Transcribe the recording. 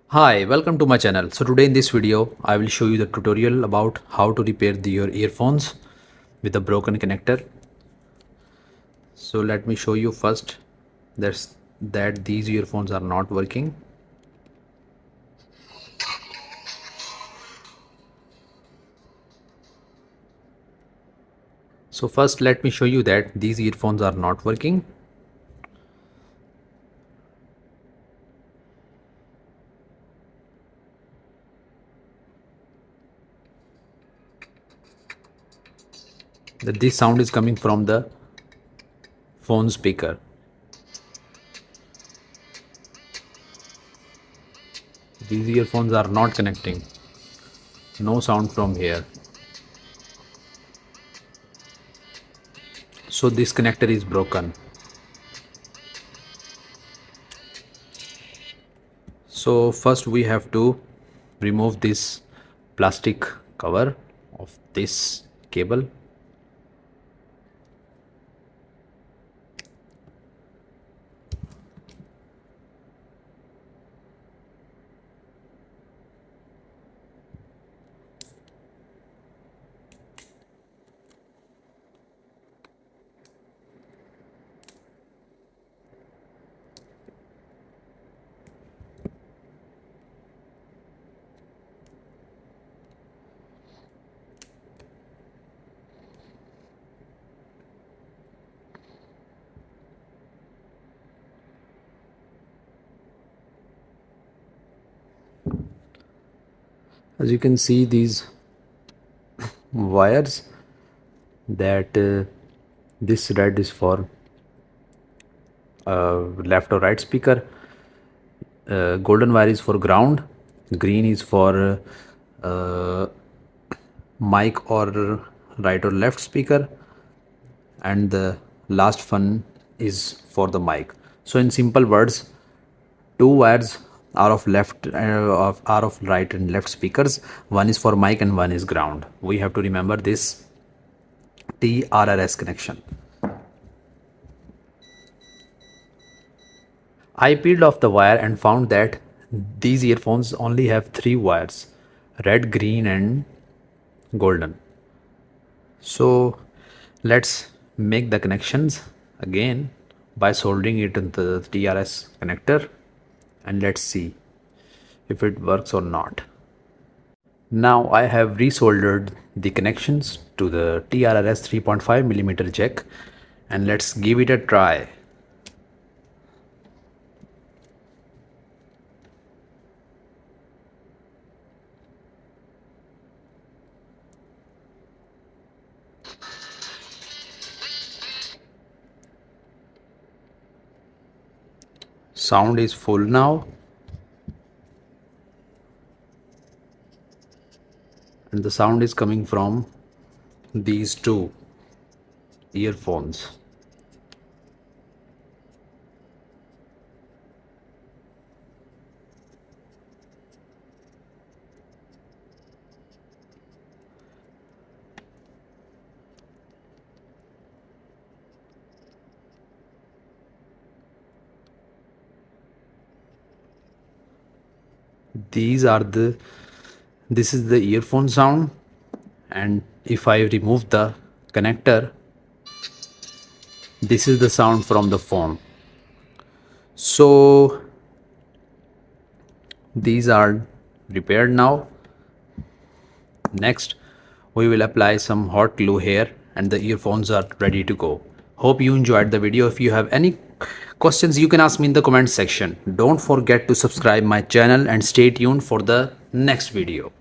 Hi, welcome to my channel. So today in this video, I will show you the tutorial about how to repair your earphones with a broken connector. So let me show you first that these earphones are not working. So first let me show you that these earphones are not working. That this sound is coming from the phone speaker. These earphones are not connecting. No sound from here. So this connector is broken. So first we have to remove this plastic cover of this cable. As you can see, these wires, that this red is for left or right speaker, golden wire is for ground, green is for mic or right or left speaker, and the last one is for the mic. So in simple words, two wires are of right and left speakers. One is for mic and one is ground. We have to remember this TRRS connection. I peeled off the wire and found that these earphones only have three wires: red, green and golden. So let's make the connections again by soldering it into the TRS connector, and let's see if it works or not. Now I have resoldered the connections to the TRRS 3.5mm jack, and let's give it a try. Sound is full now, and the sound is coming from these two earphones. This is the earphone sound, and if I remove the connector, this is the sound from the phone. So these are repaired now. Next we will apply some hot glue here, and the earphones are ready to go. Hope you enjoyed the video. If you have any questions, you can ask me in the comment section. Don't forget to subscribe my channel and stay tuned for the next video.